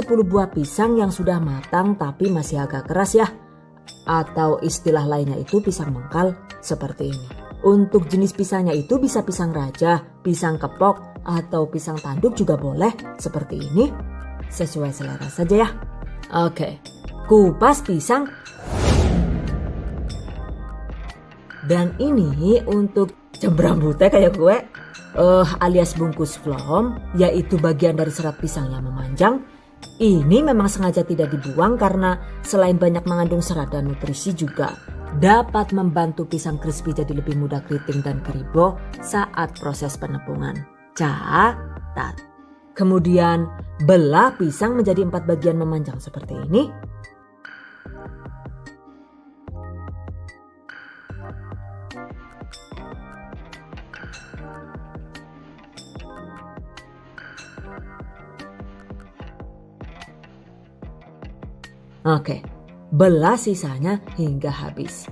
10 buah pisang yang sudah matang tapi masih agak keras ya. Atau istilah lainnya itu pisang mengkal seperti ini. Untuk jenis pisangnya itu bisa pisang raja, pisang kepok, atau pisang tanduk juga boleh seperti ini. Sesuai selera saja ya. Oke, kupas pisang. Dan ini untuk jam rambutnya kayak gue. Alias bungkus flom, yaitu bagian dari serat pisang yang memanjang. Ini memang sengaja tidak dibuang karena selain banyak mengandung serat dan nutrisi juga dapat membantu pisang crispy jadi lebih mudah keriting dan keribo saat proses penepungan. Catat. Kemudian belah pisang menjadi 4 bagian memanjang seperti ini. Oke, belah sisanya hingga habis.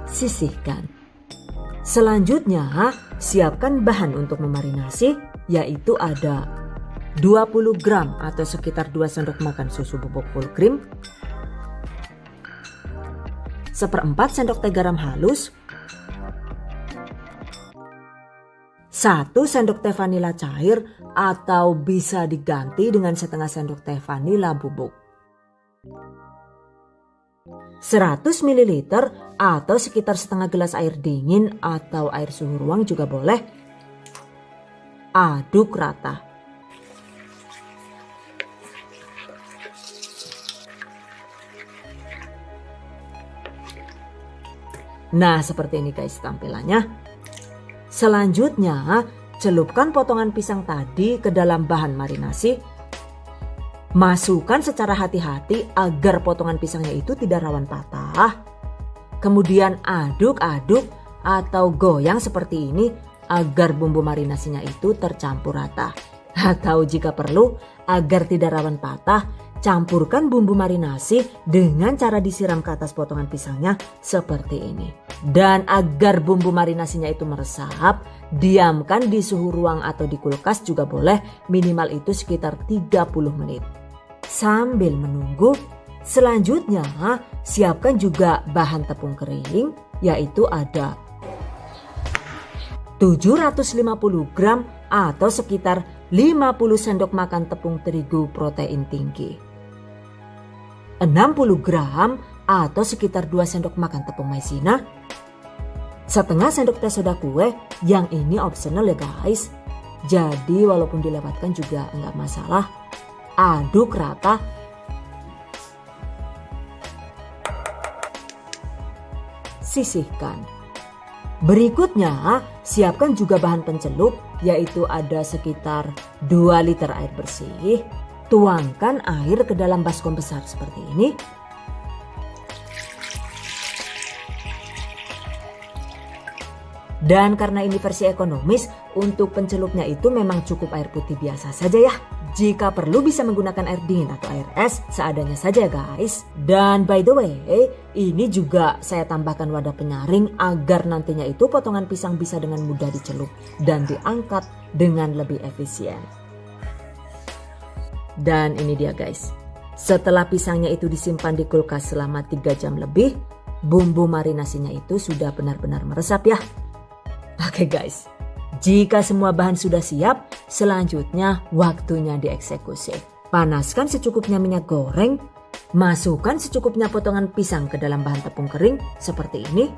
Sisihkan. Selanjutnya, siapkan bahan untuk memarinasi, yaitu ada 20 gram atau sekitar 2 sendok makan susu bubuk full cream, 1/4 sendok teh garam halus, 1 sendok teh vanila cair atau bisa diganti dengan setengah sendok teh vanila bubuk. 100 ml atau sekitar setengah gelas air dingin atau air suhu ruang juga boleh. Aduk rata. Nah, seperti ini guys tampilannya. Selanjutnya, celupkan potongan pisang tadi ke dalam bahan marinasi. Masukkan secara hati-hati agar potongan pisangnya itu tidak rawan patah. Kemudian aduk-aduk atau goyang seperti ini agar bumbu marinasinya itu tercampur rata. Atau jika perlu, agar tidak rawan patah, campurkan bumbu marinasi dengan cara disiram ke atas potongan pisangnya seperti ini. Dan agar bumbu marinasinya itu meresap, diamkan di suhu ruang atau di kulkas juga boleh, minimal itu sekitar 30 menit. Sambil menunggu, selanjutnya siapkan juga bahan tepung kering, yaitu ada 750 gram atau sekitar 50 sendok makan tepung terigu protein tinggi, 60 gram atau sekitar 2 sendok makan tepung maizena, setengah sendok teh soda kue, yang ini optional ya guys. Jadi walaupun dilewatkan juga enggak masalah. Aduk rata. Sisihkan. Berikutnya, siapkan juga bahan pencelup, yaitu ada sekitar 2 liter air bersih. Tuangkan air ke dalam baskom besar seperti ini. Dan karena ini versi ekonomis, untuk pencelupnya itu memang cukup air putih biasa saja ya. Jika perlu bisa menggunakan air dingin atau air es seadanya saja guys. Dan by the way, ini juga saya tambahkan wadah penyaring agar nantinya itu potongan pisang bisa dengan mudah dicelup dan diangkat dengan lebih efisien. Dan ini dia guys. Setelah pisangnya itu disimpan di kulkas selama 3 jam lebih, bumbu marinasinya itu sudah benar-benar meresap ya. Oke guys. Jika semua bahan sudah siap, selanjutnya waktunya dieksekusi. Panaskan secukupnya minyak goreng, masukkan secukupnya potongan pisang ke dalam bahan tepung kering seperti ini.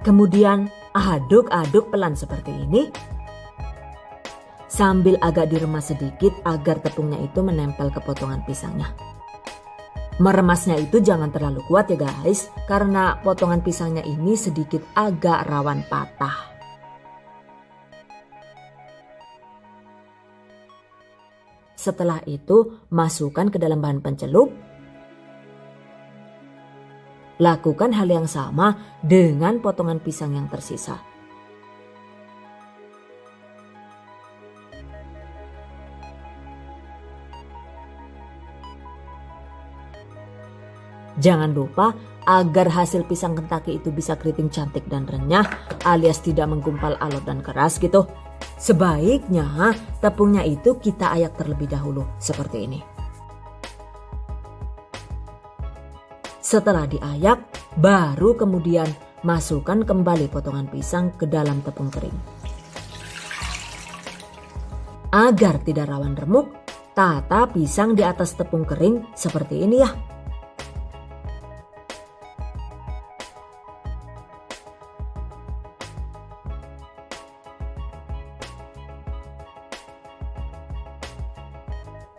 Kemudian aduk-aduk pelan seperti ini. Sambil agak diremas sedikit agar tepungnya itu menempel ke potongan pisangnya. Meremasnya itu jangan terlalu kuat ya guys, karena potongan pisangnya ini sedikit agak rawan patah. Setelah itu masukkan ke dalam bahan pencelup. Lakukan hal yang sama dengan potongan pisang yang tersisa. Jangan lupa agar hasil pisang Kentucky itu bisa keriting cantik dan renyah alias tidak menggumpal alot dan keras gitu. Sebaiknya tepungnya itu kita ayak terlebih dahulu seperti ini. Setelah diayak, baru kemudian masukkan kembali potongan pisang ke dalam tepung kering. Agar tidak rawan remuk, tata pisang di atas tepung kering seperti ini ya.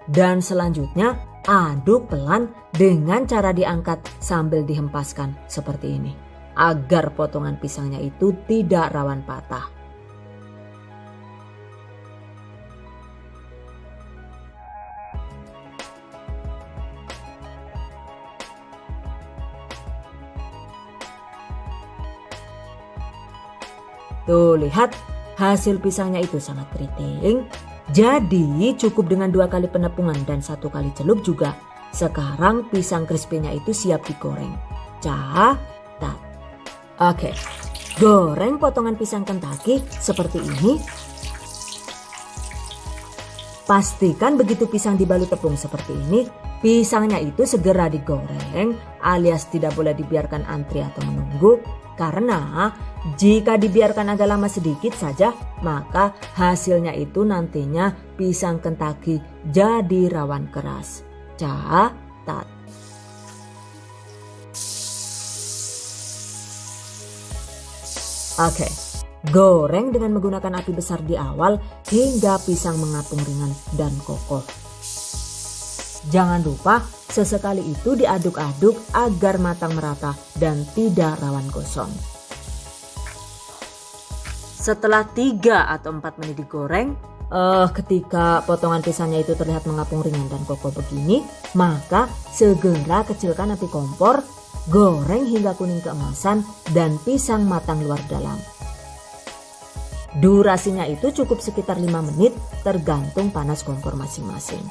Dan selanjutnya aduk pelan dengan cara diangkat sambil dihempaskan seperti ini. Agar potongan pisangnya itu tidak rawan patah. Tuh lihat, hasil pisangnya itu sangat keriting. Jadi cukup dengan 2 kali penepungan dan 1 kali celup juga. Sekarang pisang crispy-nya itu siap digoreng. Catat. Oke, goreng potongan pisang Kentucky seperti ini. Pastikan begitu pisang dibalut tepung seperti ini, pisangnya itu segera digoreng alias tidak boleh dibiarkan antri atau menunggu. Karena jika dibiarkan agak lama sedikit saja, maka hasilnya itu nantinya pisang Kentucky jadi rawan keras. Catat. Oke, goreng dengan menggunakan api besar di awal hingga pisang mengapung ringan dan kokoh. Jangan lupa sesekali itu diaduk-aduk agar matang merata dan tidak rawan gosong. Setelah 3 atau 4 menit digoreng, ketika potongan pisangnya itu terlihat mengapung ringan dan kokoh begini, maka segera kecilkan api kompor, goreng hingga kuning keemasan dan pisang matang luar dalam. Durasinya itu cukup sekitar 5 menit tergantung panas kompor masing-masing.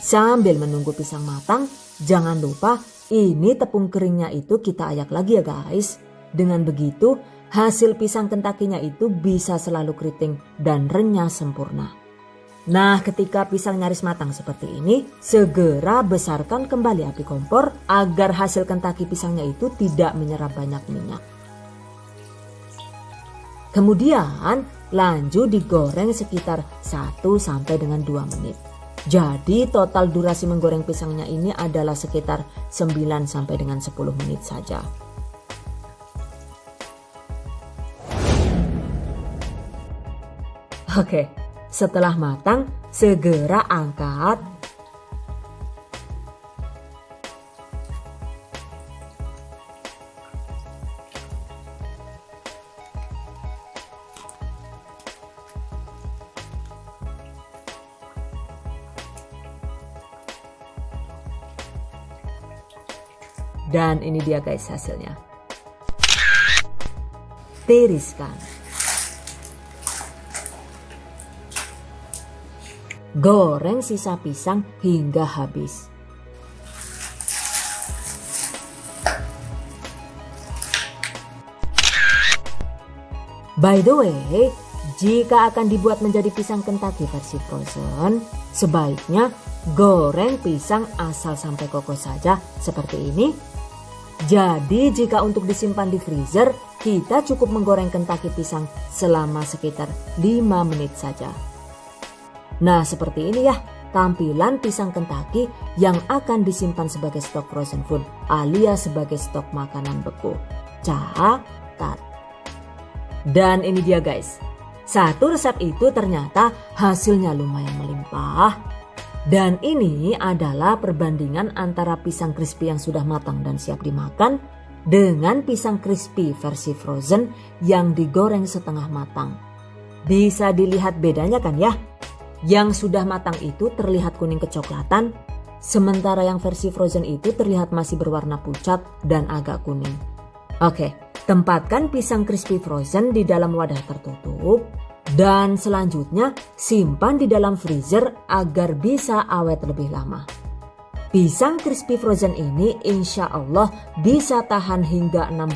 Sambil menunggu pisang matang, jangan lupa ini tepung keringnya itu kita ayak lagi ya guys. Dengan begitu, hasil pisang Kentucky-nya itu bisa selalu keriting dan renyah sempurna. Nah, ketika pisang nyaris matang seperti ini, segera besarkan kembali api kompor agar hasil Kentucky pisangnya itu tidak menyerap banyak minyak. Kemudian lanjut digoreng sekitar 1 sampai dengan 2 menit. Jadi total durasi menggoreng pisangnya ini adalah sekitar 9 sampai dengan 10 menit saja. Oke, setelah matang segera angkat. Dan ini dia guys hasilnya. Tiriskan. Goreng sisa pisang hingga habis. By the way, jika akan dibuat menjadi pisang Kentucky versi frozen, sebaiknya goreng pisang asal sampai kokoh saja seperti ini. Jadi jika untuk disimpan di freezer, kita cukup menggoreng Kentucky pisang selama sekitar 5 menit saja. Nah seperti ini ya tampilan pisang Kentucky yang akan disimpan sebagai stok frozen food alias sebagai stok makanan beku. Catat. Dan ini dia guys, satu resep itu ternyata hasilnya lumayan melimpah. Dan ini adalah perbandingan antara pisang crispy yang sudah matang dan siap dimakan dengan pisang crispy versi frozen yang digoreng setengah matang. Bisa dilihat bedanya kan ya? Yang sudah matang itu terlihat kuning kecoklatan, sementara yang versi frozen itu terlihat masih berwarna pucat dan agak kuning. Oke, tempatkan pisang crispy frozen di dalam wadah tertutup. Dan selanjutnya simpan di dalam freezer agar bisa awet lebih lama. Pisang crispy frozen ini insya Allah bisa tahan hingga 6 bulan.